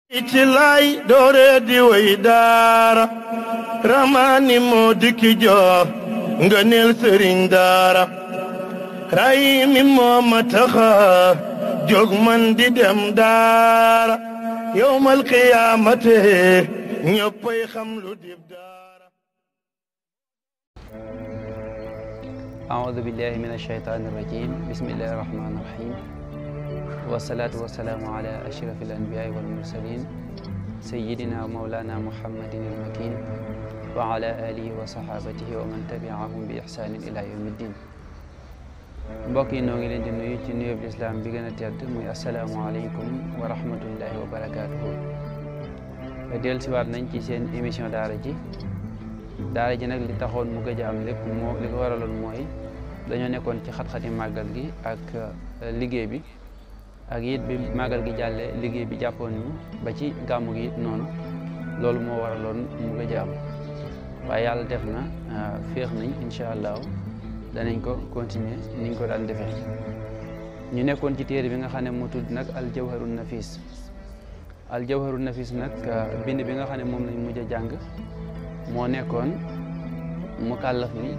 ci lay doore di way daara ramani moo dikki jox ngëneel sëriñ daara ray mi moo ma taxa jóg man di dem daara yawmal qiyaamate ñëppay xam lu dib daara. أعوذ بالله من الشيطان الرجيم بسم الله الرحمن الرحيم والصلاة والسلام على أشرف الأنبياء والمرسلين سيدنا ومولانا محمد المكين وعلى آله وصحابته ومن تبعهم بإحسان إلى يوم الدين. mbokk yi noo ngi leen di nuyu ci nuyoob lislaam bi gën a tedd muy asalaamualeykum wa rahmatullahi wa barakaatuhu. dellusiwaat nañ ci seen émission daara ji nag li taxoon mu gëj a am lépp li ko waraloon mooy dañoo nekkoon ci xat-xati màggal gi ak liggéey bi ak it bi màggal gi jàllee liggéey bi jàppoon ñu ba ci gàmmu gi it noonu loolu moo waraloon mu gëj a am waaye yàlla def na féex nañ incha allahu danañ ko continuer niñ ko daan defee. ñu nekkoon ci téere bi nga xam ne moo tudd nag al Jawharun Nafiis nag bind bi nga xam ne moom lañ mujj a jàng moo nekkoon mukàllaf mi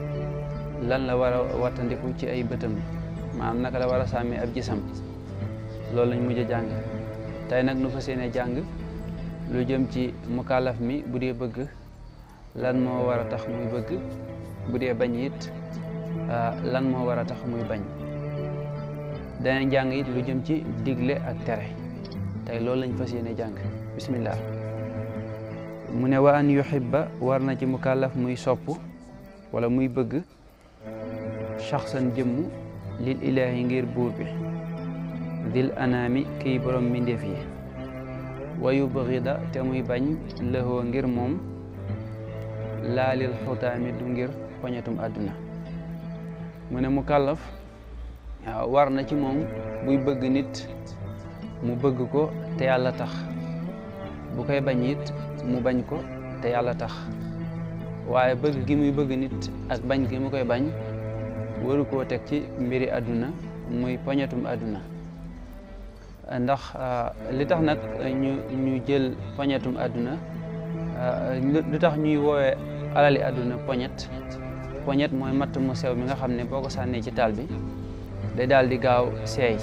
lan la war a wattandiku ci ay bëtam maanaam naka la war a sàmmee ab gisam loolu lañ mujj a jàng. tey nag nu fas yéene jàng lu jëm ci mukàllaf mi bu dee bëgg lan moo war a tax muy bëgg, bu dee bañ it lan moo war a tax muy bañ. danañ jàng it lu jëm ci digle ak tere tey loolu lañ fas yéene jàng. bismillah. mu ne wa an yuhibba war na ci mukàllaf muy sopp wala muy bëgg shaxsan jëmm lil ilaahi ngir buur bi dil anaami kiy borom mbindeef yi wa yubghida te muy bañ lëhoo ngir moom laalil xutaami du ngir poñetum àdduna. mu ne mukàllaf war na ci moom buy bëgg nit mu bëgg ko te yàlla tax, bu koy bañ it mu bañ ko te yàlla tax. waaye bëgg gi muy bëgg nit ak bañ gi mu koy bañ waru koo teg ci mbiri àdduna muy poñetum àdduna. ndax li tax nag ñu jël poñetum àdduna lu tax ñuy woowee alali àdduna poñet mooy matt mu sew mi nga xam ne boo ko sànnee ci taal bi day daal di gaaw seey.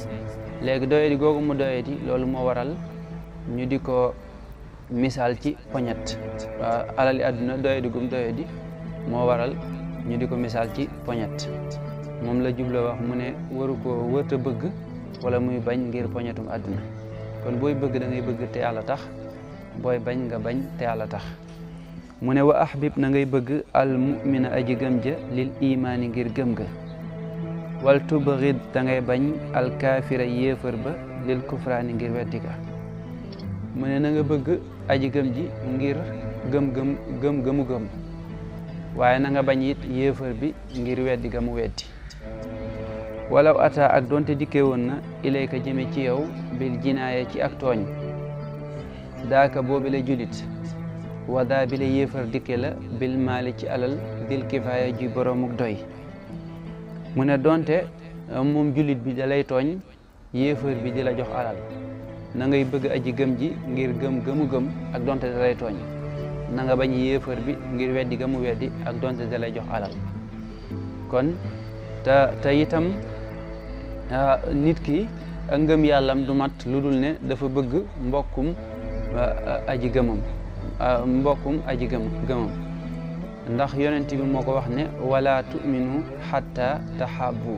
léegi doyadi googu mu doyadi loolu moo waral ñu di ko misaal ci poñet. alali àdduna doyadi gum doyadi moo waral ñu di ko misaal ci poñet. moom la jubla wax mu ne waru ko wërta bëgg wala muy bañ ngir poñetum àdduna. kon booy bëgg da ngay bëgg te yàlla tax, booy bañ nga bañ te yàlla tax. mu ne wa ahbib na ngay bëgg al mu'mina aji gëm ja lil imaani ngir gëm ga wal tubghid da ngay bañ al kaafira yéefar ba lil kufraani ngir weddi ga. mu ne na nga bëgg aji gëm ji ngir gëm waaye na nga bañ it yéefar bi ngir weddi ga mu weddi. walaw ata ak doonte dikkee woon na ilayka jëme ci yow bil jinaaya ci ak tooñ daaka boobi la julit wadaa bi la yéefar dikke la bil maali ci alal dil kifaaya ji boromuk doy. mu ne doonte moom julit bi da lay tooñ, yéefar bi di la jox alal, na ngay bëgg aji gëm ji ngir gëm ak donte da lay tooñ. na nga bañ yéefar bi ngir weddi ga mu weddi ak donte da lay jox alal. kon te itam nit ki ak ngëm yàllam du mat lu dul ne dafa bëgg mbokkum aji gëmam ndax yonent bi moo ko wax ne wala tu'minu hatta tahabbu.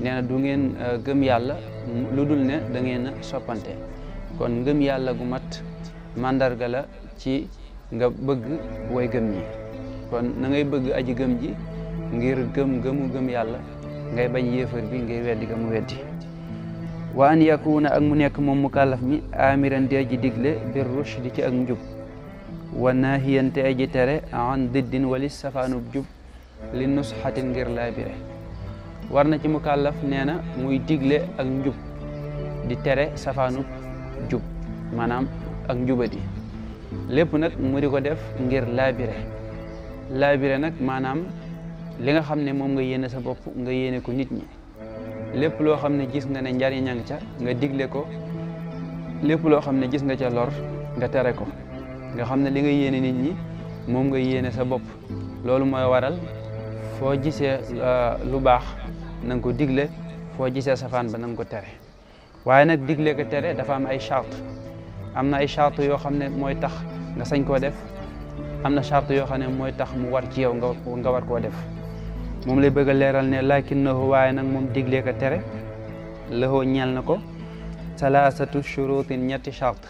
nee na du ngeen gëm yàlla lu dul ne da ngeen a soppante. kon ngëm yàlla gu mat mandarga la ci nga bëgg way gëm ñi. kon na ngay bëgg aji gëm ji ngir gëm yàlla, ngay bañ yéefar bi ngir weddi ga mu weddi. wa an yakuna ak mu nekk moom mukàllaf mi amiran di aji digle bir rushdi ci ak njub wa naahiyan te aji tere an diddin walis safaanub jub li nusxatin ngir laabire. war na ci mukàllaf nee na muy digle ak njub di tere safaanub jub maanaam ak njubadi. lépp nag mu di ko def ngir laabire nag maanaam li nga xam ne moom nga yéene sa bopp nga yéene ko nit ñi. lépp loo xam ne gis nga ne njariñ a nga ca nga digle ko, lépp loo xam ne gis nga ca lor nga tere ko nga xam ne li nga yéene nit ñi moom nga yéene sa bopp. loolu mooy waral foo gisee lu baax na nga ko digle, foo gisee safaan ba na nga ko tere. waaye nag digle ko tere dafa am ay charte, am na ay charte yoo xam ne mooy tax nga sañ koo def, am na charte yoo xam ne mooy tax mu war ci yow nga war koo def. moom lay bëgg a leeral ne lakinnahu waaye nag moom digle ko tere lahu ñeel na ko salaasatu shurutin ñetti charte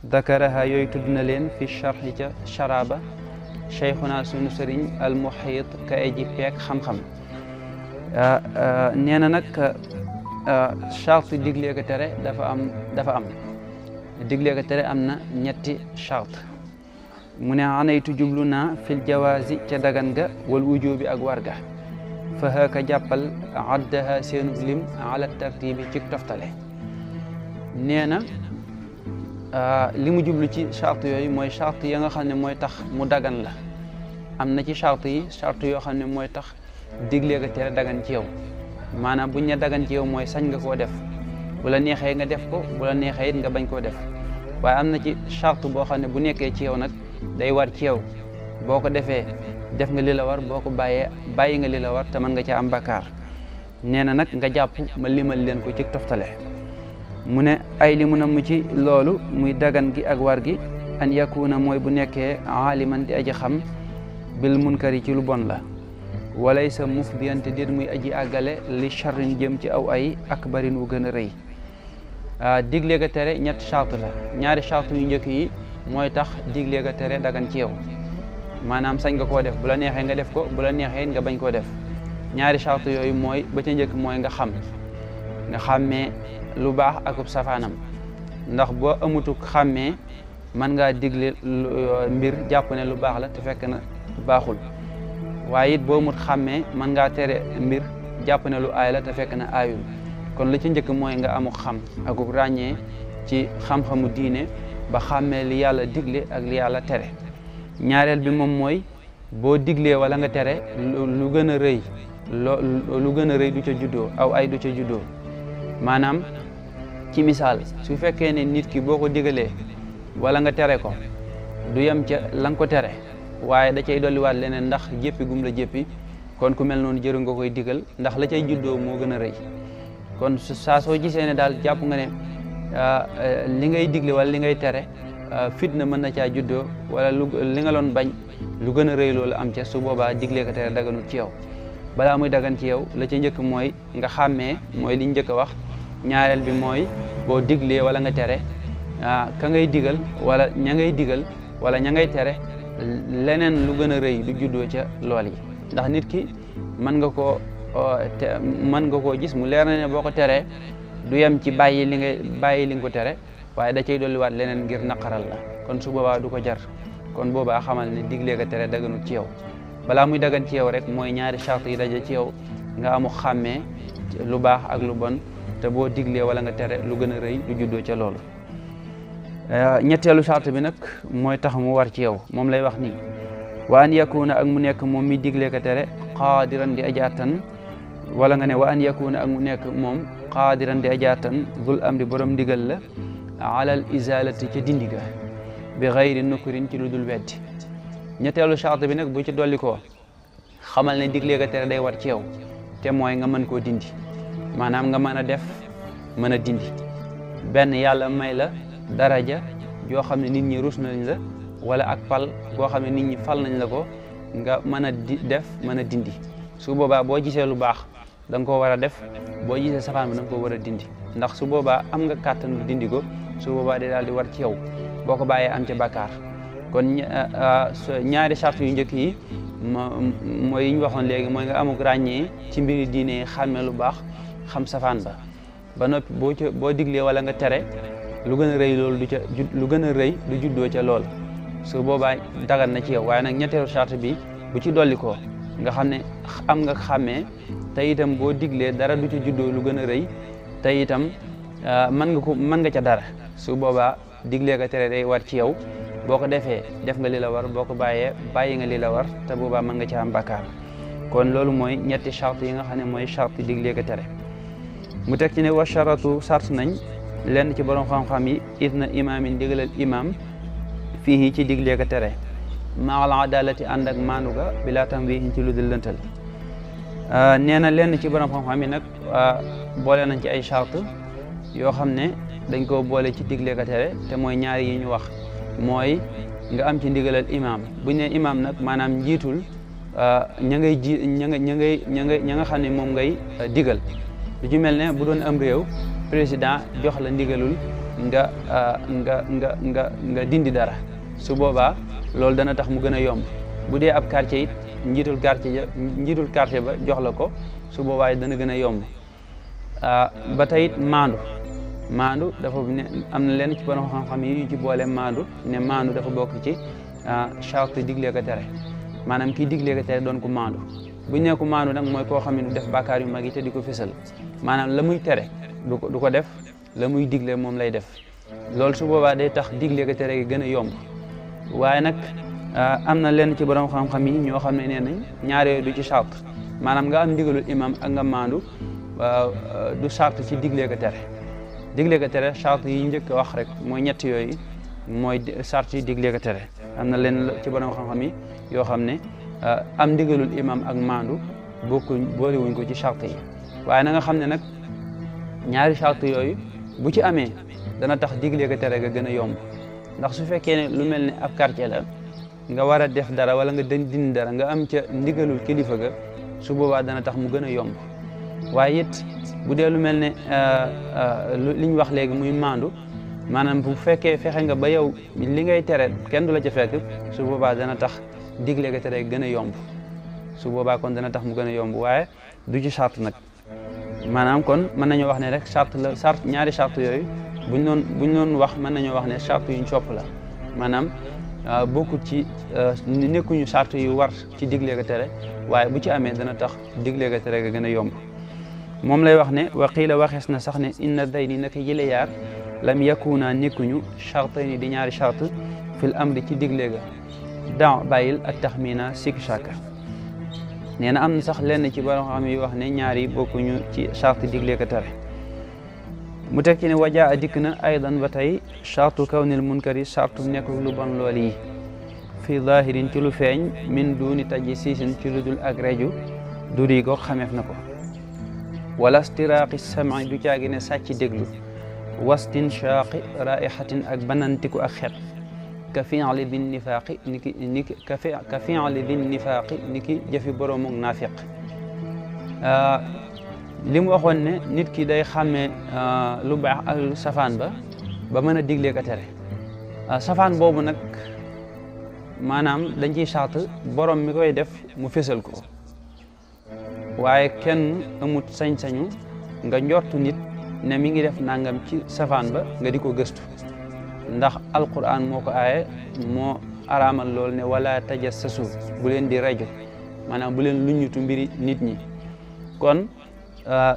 dakaraha yooyu tudd na leen fi charxi ca charaba cheikhuna sunu sëriñ al muhit ka eji peek xam-xam. nee na nag charte digle ko tere dafa am digle ko tere am na ñetti charte. mu ne anaytu jublu naa fil jawaasi ca dagan ga wal wujubi ak warga fa haka jàppal addaha seenu lim ala tartibi ci toftale. nee na li mu jublu ci charte yooyu mooy charte ya nga xam ne mooy tax mu dagan la. am na ci charte yi charte yoo xam ne mooy tax digle ko tere dagan ci yow, maanaam buñ ne dagan ci yow mooy sañ nga koo def, bu la neexee nga def ko, bu la neexee it nga bañ koo def. waaye am na ci charte boo xam ne bu nekkee ci yow nag day war ci yow, boo ko defee def nga li la war, boo ko bàyyi nga li la war te mën nga ca am bakkaar. nee na nag nga jàpp ma limal leen ko ci toftale. mu ne ay li mu na mu ci loolu muy dagan gi ak war gi an yakuna mooy bu nekkee aaliman di aji xam bil munkari ci lu bon la, walay sa mufdiyante déet muy aji àggale li charrin jëm ci aw ay akbarin wu gën a rëy. digle ga tere ñetti charte la, ñaari charte yu njëkk yi mooy tax digle ga tere dagan ci yow, maanaam sañ nga koo def, bu la neexee nga def ko, bu la neexee nga bañ koo def. ñaari charte yooyu mooy ba ca njëkk mooy nga xàmmee lu baax akub safaanam, ndax boo amutuk xàmmee mën ngaa digle mbir jàpp ne lu baax la te fekk na baaxul. waaye it boo mut xàmmee mën ngaa tere mbir jàpp ne lu aay la te fekk na aayul. kon la ci njëkk mooy nga amuk xam akuk ràññee ci xam-xamu diine ba xàmmee li yàlla digle ak li yàlla tere. ñaareel bi moom mooy boo diglee wala nga tere lu gën a rëy lu gën a rëy du ca juddoo, aw ay du ca juddoo. maanaam ci misaal su fekkee ne nit ki boo ko digalee wala nga tere ko du yem ca la nga ko tere, waaye da cay dolliwaat leneen ndax jéppi gum la jéppi, kon ku mel noonu jëru nga koy digal ndax la cay juddoo moo gën a rëy. kon saa soo gisee ne daal jàpp nga ne li ngay digle wala li ngay tere fitna mën na caa juddoo wala li nga loon bañ lu gën a rëy loolu am ca, su boobaa digle ko tere daganul ci yow. balaa muy dagan ci yow la ca njëkk mooy nga xàmmee, mooy liñ njëkk a wax. ñaareel bi mooy boo diglee wala nga tere ka ngay digal wala ña ngay digal wala ña ngay tere leneen lu gën a rëy du juddoo ca lool yi. ndax nit ki mën nga koo gis mu leer na ne boo ko teree du yem ci bàyyi li nga ko tere, waaye da cay dolliwaat leneen ngir naqaral la, kon su boobaa du ko jar. kon boobaa xamal ne diglee ko tere daganul ci yow. balaa muy dagan ci yow rek mooy ñaari charte yi daje ci yow, nga amu xàmmee lu baax ak lu bon, te boo diglee wala nga tere lu gën a rëy du juddoo ca loolu. ñetteelu charte bi nag mooy tax mu war ci yow, moom lay wax nii wa an yakuna ak mu nekk moom mi diglee ko tere qaadiran di aji attan, wala nga ne wa an yakuna ak mu nekk moom qaadiran di aji attan dul amri borom ndigal la alal izalati ca dindiga bi xayri nukurin ci lu dul weddi. ñetteelu charte bi nag bu ci dolli koo xamal ne diglee ko tere day war ci yow, te mooy nga mën koo dindi, maanaam nga mën a def mën a dindi. benn yàlla may la daraja joo xam ne nit ñi rus nañ la, wala ak pal goo xam ne nit ñi fal nañ la ko, nga mën a def mën a dindi. su boobaa boo gisee lu baax da nga koo war a def, boo gisee safaan bi da nga koo war a dindi, ndax su boobaa am nga kàttan lu dindi ko, su boobaa day daal di war ci yow, boo ko bàyyee am ca bàkkaar. kon ñaari charte yu njëkk yi mooy yi ñu waxoon léegi, mooy nga amuk ràññee ci mbiri diine yi, xàmmee lu baax xam safaan ba noppi boo diglee wala nga tere lu gën a rëy loolu lu gën a rëy du juddoo ca lool, su boobaa dagan na ci yow. waaye nag ñetteelu charte bi bu ci dolli ko nga xam ne am nga xàmmee, te itam boo diglee dara du ca juddoo lu gën a rëy, te itam mën nga ca dara, su boobaa diglee ko tere day war ci yow. boo ko defee def nga li la war, boo ko bàyyi nga li la war, te boobaa mën nga ca am bàkkaar. kon loolu mooy ñetti charte yi nga xam ne mooy charte diglee ko tere. mu teg ci ne wa charatu sart nañ lenn ci borom xam-xam yi idna imaamin digalal imaam fii ci diglee ko tere maal adalati ànd ak maandu ga bilaa tam wi ci lu dul lëntal nee na lenn ci borom xam-xam yi nag boole nañ ci ay charte yoo xam ne dañ koo boole ci diglee ko tere te mooy ñaari yi ñu wax mooy nga am ci ndigalal imaam buñ ne imaam nag maanaam njiitul ña ngay ji ña nga xam ne moom ngay digal lu ci mel ne bu doon am réew président jox la ndigalul nga dindi dara su boobaa loolu dana tax mu gën a yomb bu dee ab quartier it njiitul quartier ba jox la ko su boobaa it dana gën a yomb ba tey it maandu dafa ne am na lenn ci borom xam-xam yi yu ci boole maandu ne maandu dafa bokk ci charte diglee ko tere maanaam kii diglee ko tere doon ko maandu bu ñu nee ko maandu nag mooy koo xam ne du def bàkkaar yu mag yi te di ko fësal maanaam la muy tere du ko def la muy digle moom lay def loolu su boobaa day tax diglee ko tere gi gën a yomb waaye nag am na lenn ci borom xam-xam yi ñoo xam ne nee nañ ñaar yooyu du ci charte maanaam nga am ndigalul imam ak nga maandu du charte ci diglee ko tere digle ko tere charte yi njëkk a wax rek mooy ñett yooyu mooy charte yi digle ko tere am na leen ci borom xam-xam yi yoo xam ne am ndigalul imam ak maandu boolewuñ ko ci charte yi waaye na nga xam ne nag ñaari charte yooyu bu ci amee dana tax digle ko tere ga gën a yomb ndax su fekkee ne lu mel ne ab quartier la nga war a def dara wala nga dindi dara nga am ca ndigalul kilifa ga su boobaa dana tax mu gën a yomb waaye it bu dee lu mel ne li ñu wax léegi muy maandu maanaam bu fekkee fexe nga ba yow li ngay tere kenn du la ca fekk su boobaa dana tax digle ko tere gën a yomb su boobaa kon dana tax mu gën a yomb waaye du ci charte nag maanaam kon mën nañoo wax ne rek charte ñaari charte yooyu buñ doon wax mën nañoo wax ne charte yuñ sopp la maanaam bokkut ci nekkuñu charte yu war ci digle ko tere waaye bu ci amee dana tax digle ko tere ga gën a yomb moom lay wax ne waqiila waxees na sax ne inna dayni naka yële yaar lam yakuna nekkuñu chartayni di ñaari charte fil amri ci digle ga dan bàyyil ak taxmina sikki sàkka nee na am na sax lenn ci borom xam yi wax ne ñaari bokkuñu ci charte digle ko tere mu teg ci ne wajaa a dikk na aydan ba tey chartu kawnil munkari chartu nekk lu bon lool yi fi zahirin ci lu feeñ min duuni taji siisin ci lu dul ak reju du rii ko xameef na ko wala stiraaqi sami du caagi ne sàcc déglu wastin shaaqi raihatin ak banantiku ak xet ka fi'li din nifaaqi ka fi'li din nifaaqi ni ki jëfi boromuk naafiq li mu waxoon ne nit ki day xàmmee lu baax ak lu safaan ba mën a digle ko tere safaan boobu nag maanaam dañ ciy charte borom mi koy def mu fésal ko waaye kenn amut sañ-sañu nga njortu nit ne mi ngi def nangam ci safaan ba nga di ko gëstu ndax alquran moo ko aaye moo araamal lool ne wala tajassasu bu leen di rajo maanaam bu leen luññutu mbiri nit ñi kon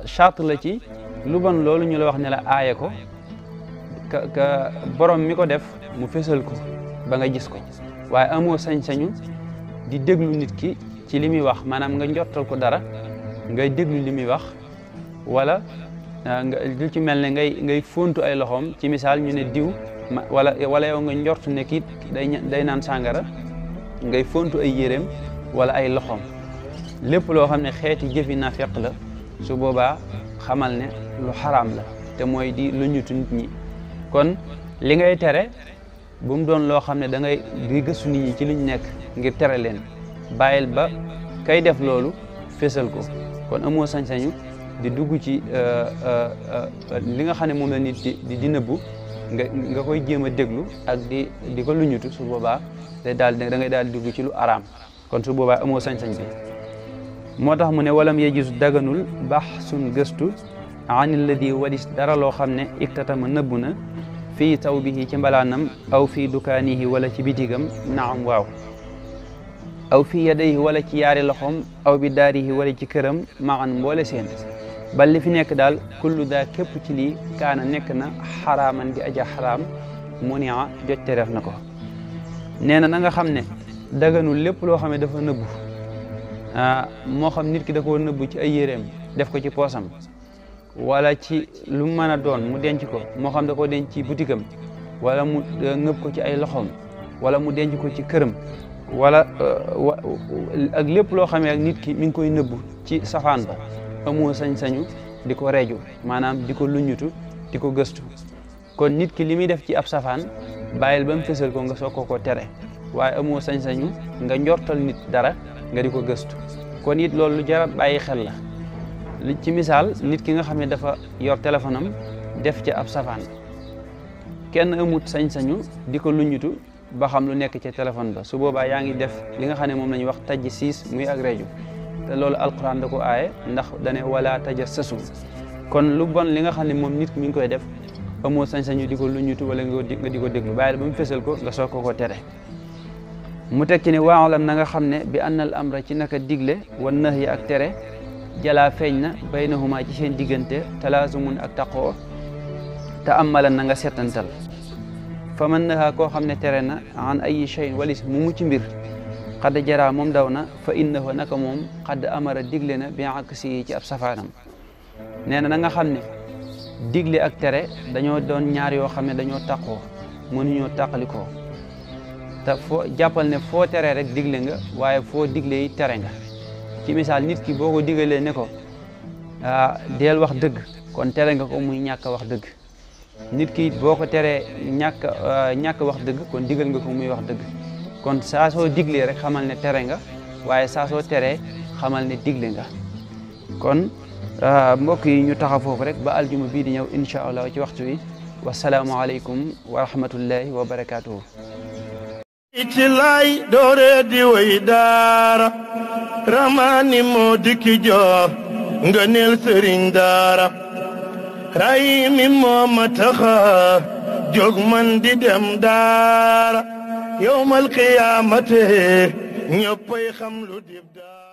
charte la ci lu bon loolu ñu la wax ne la aaye ko ka borom mi ko def mu fésal ko ba nga gis ko waaye amoo sañ-sañu di déglu nit ki ci li muy wax maanaam nga njortal ko dara ngay déglu li muy wax wala nga lu ci mel ne ngay fontu ay loxoom ci misaal ñu ne diw wala yow nga njort ne kii day naan sàngara ngay fontu ay yéreem wala ay loxoom lépp loo xam ne xeeti jëfi naafeq la su boobaa xamal ne lu xaraam la te mooy di lu ñutu nit ñi kon li ngay tere bu mu doon loo xam ne da ngay di gëstu nit ñi ci liñ nekk ngir tere leen bàyyil ba kay def loolu fésal ko kon amoo sañ-sañu di dugg ci li nga xam ne moom la nit di nëbbu nga koy jéem a déglu ak di ko luñutu su boobaa da ngay daal di dugg ci lu araam kon su boobaa amoo sañ-sañ bi moo tax mu ne walam yejus daganul baax suñ gëstu anil ladi wadis dara loo xam ne iktatama nëbbu na fii taw bihi ci mbalaanam aw fii dukaanihi wala ci bitigam naam waaw aw fii yadayhi wala ci yaari loxoom aw bi daarihi wala ci këram maan mboole seen bal li fi nekk daal kullu daa képp ci lii kaana nekk na xaraaman di aja xaraam munia joj tereef na ko nee na nga xam ne daganul lépp loo xam ne dafa nëbbu moo xam nit ki da koo nëbbu ci ay yéreem def ko ci poosam wala ci lu mën a doon mu denc ko moo xam da ko denc ci butigam wala mu ngëb ko ci ay loxoom wala mu denc ko ci këram wala ak lépp loo xamee ak nit ki mi ngi koy nëbbu ci safaan ba amoo sañ-sañu di ko reju maanaam di ko luñutu di ko gëstu kon nit ki li muy def ci ab safaan bàyyil ba mu fësal ko nga soog ko tere waaye amoo sañ-sañu nga njortal nit dara nga di ko gëstu kon it loolu lu jar a bàyyi xel la ci misaal nit ki nga xam ne dafa yor téléphone am def ci ab safaan kenn amut sañ-sañu di ko luñutu ba xam lu nekk ci téléphone ba su boobaa yaa ngi def li nga xam ne moom la ñuy wax tajsiis muy ak reju te loolu alquran da ko aaye ndax dane wala tajassasu kon lu bon li nga xam ne moom nit mi ngi koy def amoo sañ-sañu di ko luñutu wala nga di ko déglu bàyyil ba mu fësal ko nga soog ko tere mu teg ci ne waalam na nga xam ne bi annal amra ci naka digle wan nahyi ak tere jalaa feeñ na baynahuma ci seen diggante talaazumun ak taqoo te amalan na nga settantal fa man naha koo xam ne tere na an ayi shayin walis mu mucc mbir xadd jaraa moom daw na fa innahu naka moom xadd amara digle na bi aksi ci ab safaanam nee na nga xam ne digle ak tere dañoo doon ñaar yoo xam ne dañoo taqoo mënuñoo tàqalikoo te foo jàppal ne foo tere rek digle nga waaye foo digle yi tere nga ci misaal nit ki boo ko digalee ne ko deel wax dëgg kon tere nga ko muy ñàkk wax dëgg nit ki boo ko teree ñàkk wax dëgg kon digal nga ko muy wax dëgg kon saa soo diglee rek xamal ne tere nga waaye saa soo teree xamal ne digle nga kon mbokk yi ñu taxa foofu rek ba aljuma bii di ñëw incha allah ci waxtu wi wasalaamu aleykum wa rahmatullahi wa barakatuhu ci lay doore di way daara ramani moo dikki jox nga neel sëriñ daara ray mi moo ma taxa jóg man di dem daara yawmal qiyaamate ñëppay xam lu dib daara